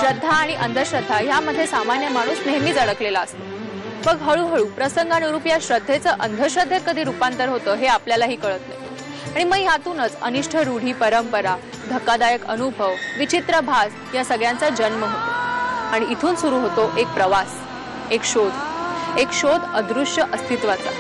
श्रद्धा आणि अंधश्रद्धा यामध्ये सामान्य माणूस नेहमीच अडकलेला असतो। मग हळूहळू प्रसंगानुरूप या श्रद्धेचं अंधश्रद्धेत कधी रूपांतर होतं हे आपल्यालाही कळत नाही। आणि मग यातूनच अनिष्ट रूढी, परंपरा, धक्कादायक अनुभव, विचित्र भास या सगळ्यांचा जन्म होतो। आणि इथून सुरू होतो एक प्रवास, एक शोध अदृश्य अस्तित्वाचा।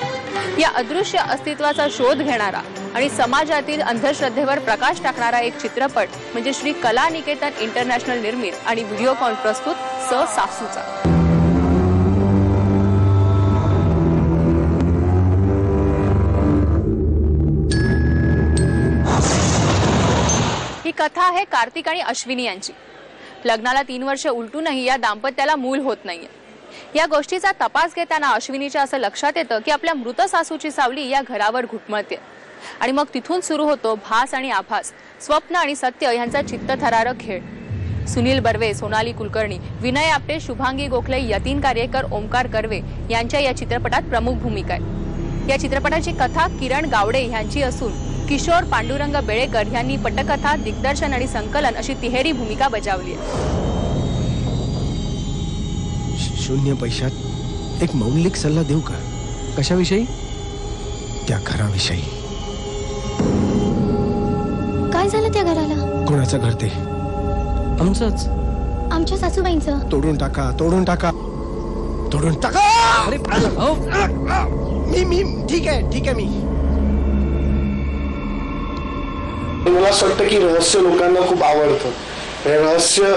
या अदृश्य अस्तित्वाचा शोध घेणारा आणि समाजातील अंधश्रद्धेवर प्रकाश टाकणारा एक चित्रपट म्हणजे श्री कला निकेतन इंटरनॅशनल निर्मित आणि व्हिडिओकॉन प्रस्तुत स सासूचा। ही कथा आहे कार्तिक आणि अश्विनी यांची। लग्नाला 3 वर्ष उलटूनही या दाम्पत्याला मूल होत नाहीये। या गोष्टीचा तपास घेताना अश्विनीच्या असं लक्षात येतं की आपल्या मृत सासूची सावली या घरावर घुटमळते। आणि मग तिथून सुरू होतो भास आणि आभास, स्वप्न आणि सत्य यांचा चित्तथरारक खेळ। सुनील बर्वे, सोनाली कुलकर्णी, विनय आपटे, शुभांगी गोखले, यतीन कार्यकर, ओमकार कर्वे यांच्या या चित्रपटात प्रमुख भूमिका आहे। या चित्रपटाची कथा किरण गावडे यांची असून किशोर पांडुरंग बेळेकर यांनी पटकथा, दिग्दर्शन आणि संकलन अशी तिहेरी भूमिका बजावली आहे। शून्य पैशात एक मौलिक सल्ला देऊ का? कशाविषयी? त्या घराविषयी। काय झालं त्या घराला? कोणाचं घर ते? आमचंच। आमच्या सासूबाईंचं। तोडून टाका, तोडून टाका, तोडून टाका। अरे मी ठीक आहे मी। मला असं वाटतं की रहस्य लोकांना खूप आवडतं। रहस्य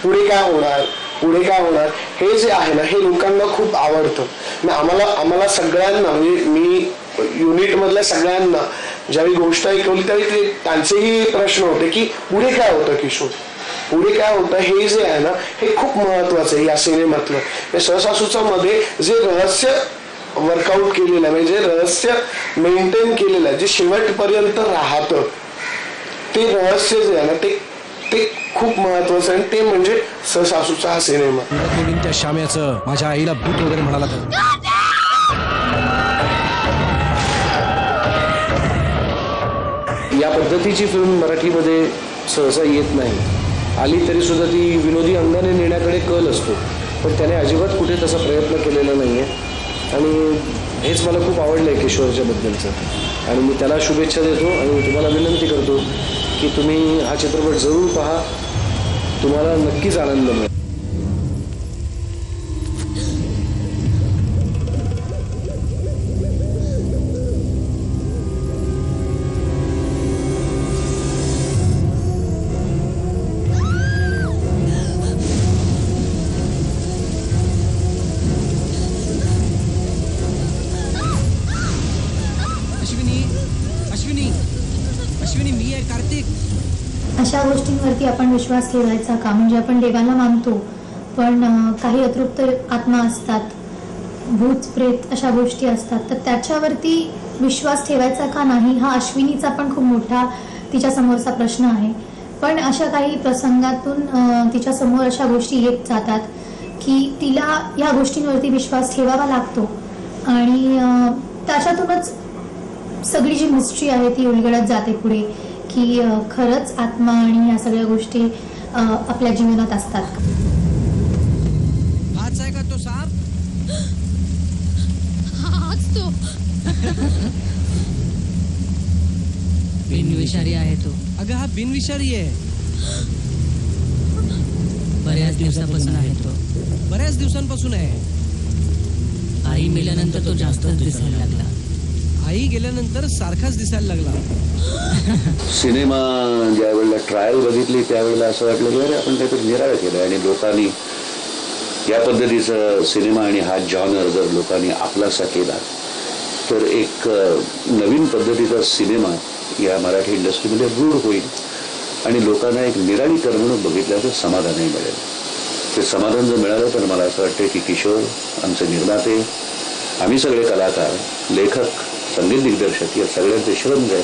पुढे काय होणार हे जे आहे ना हे लोकांना खूप आवडतं। आम्हाला सगळ्यांना म्हणजे मी युनिट मधल्या सगळ्यांना ज्यावेळी गोष्ट ऐकवली त्यावेळी त्यांचेही प्रश्न होते की पुढे काय होतं किशोर, पुढे काय होतं हे जे आहे ना हे खूप महत्वाचं आहे या सिनेमातलं। या सहसासूचा मध्ये जे रहस्य वर्कआउट केलेलं आहे म्हणजे रहस्य मेंटेन केलेलं आहे जे शेवटपर्यंत राहतं ते रहस्य जे आहे ना ते खूप महत्वाचं आहे। ते म्हणजे सहसासूचा हा सिनेमा। त्या शाम्याचं माझ्या आईला भूत वगैरे म्हणाला तर या पद्धतीची फिल्म मराठीमध्ये सहसा येत नाही। आली तरी सुद्धा ती विनोदी अंगाने नेण्याकडे कल असतो, पण त्याने अजिबात कुठे तसा प्रयत्न केलेला नाहीये। आणि हेच मला खूप आवडलंय किशोरच्या बद्दलचं। आणि मी त्याला शुभेच्छा देतो आणि तुम्हाला विनंती करतो की तुम्ही हा चित्रपट जरूर पहा, तुम्हाला नक्कीच आनंद मिळेल। अश्विनी मी आहे कार्तिक। अशा गोष्टींवरती आपण विश्वास ठेवायचा का? म्हणजे आपण देवाला मानतो पण काही अतृप्त आत्मा असतात, भूत प्रेत अशा गोष्टी असतात, तर त्याच्यावरती विश्वास ठेवायचा का नाही हा अश्विनीचा पण खूप मोठा तिच्या समोरचा प्रश्न आहे। पण अशा काही प्रसंगातून तिच्या समोर अशा गोष्टी येत जातात की तिला या गोष्टींवरती विश्वास ठेवावा लागतो आणि त्याच्यातूनच सगळी जी मिस्ट्री आहे ती उलगडत जाते पुढे की खरंच आत्मा आणि या सगळ्या गोष्टी आपल्या जीवनात असतात। हाच आहे का तो साप? हाच तो। बिनविषारी आहे तो। अगं हा बिनविषारी आहे। बऱ्याच दिवसापासून आहे तो। बऱ्याच दिवसांपासून आहे। आई मेल्यानंतर तो जास्तच दिसायला लागला। आई गेल्यानंतर सारखाच दिसायला लागला। सिनेमा ज्या वेळेला ट्रायल बघितली त्यावेळेला असं वाटलं की अरे आपण काहीतरी निराळं केलं आणि लोकांनी या पद्धतीचा सिनेमा आणि हा जॉनर जर लोकांनी आपलासा केला तर एक नवीन पद्धतीचा सिनेमा या मराठी इंडस्ट्रीमध्ये रूढ होईल आणि लोकांना एक निराळी करमणूक बघितल्याचं समाधानही मिळेल। ते समाधान जर मिळालं तर मला असं वाटतं की किशोर, आमचे निर्माते, आम्ही सगळे कलाकार, लेखक, संगीत दिग्दर्शक या सगळ्यांचे श्रम जे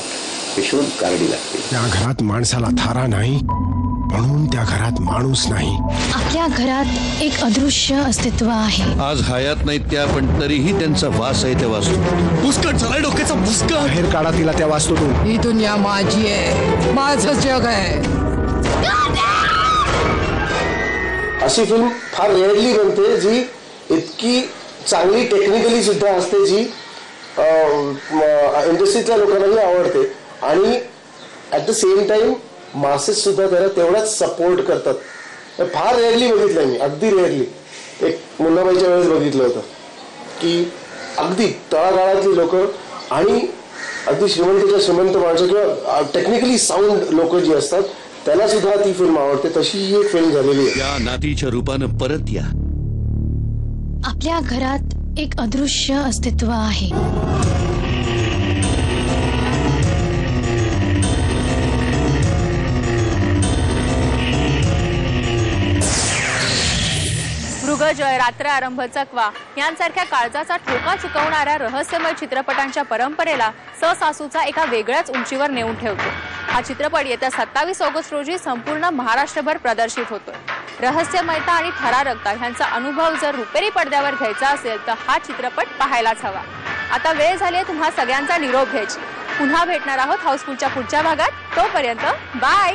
हिशोब कारडी लागते. त्या घरात माणसाला थारा नाही म्हणून त्या घरात माणूस नाही. आपल्या घरात एक अदृश्य अस्तित्व आहे. आज हयात नाहीत त्या, पण तरीही त्यांचा वास आहे त्या वास्तू. मुस्कट झालाय डोक्याचा मुस्कट. बाहेर काढा तिला त्या वास्तूतून. ही दुनिया माझी आहे, माझं जग आहे. अशी फिल्म फार रेअरली बनते जी इतकी चांगली टेक्निकली सुद्धा असते, जी इंडस्ट्रीतल्या लोकांनाही आवडते आणि at the same time masses सुद्धा त्याला तेवढाच सपोर्ट करतात. फार रेअरली बघितलंय मी, अगदी रेअरली. एक मुन्नाबाईच्या वेळेस बघितलं होतं की अगदी तळागाळातली लोक आणि अगदी श्रीमंतीच्या श्रीमंत माणसं किंवा टेक्निकली साऊंड लोक जी असतात त्याला सुद्धा ती फिल्म आवडते. तशी ही एक फिल्म झालेली आहे. या नातीच्या रूपानं परत या. आपल्या घरात एक अदृश्य अस्तित्व आहे. मृगजय, रात्र आरंभ, चकवा यांसारख्या काळजाचा ठोका चुकवणाऱ्या रहस्यमय चित्रपटांच्या परंपरेला सासूचा एका वेगळ्याच उंचीवर नेऊन ठेवतो. हा चित्रपट येत्या 27 ऑगस्ट रोजी संपूर्ण महाराष्ट्रभर प्रदर्शित होतोय. रहस्यमयता आणि थरारकता ह्यांचा अनुभव जर रुपेरी पडद्यावर घ्यायचा असेल तर हा चित्रपट पाहायलाच हवा. आता वेळ झाली तुम्हा सगळ्यांचा निरोप घ्यायची. पुन्हा भेटणार आहोत हाऊसफुलच्या पुढच्या भागात. तोपर्यंत बाय.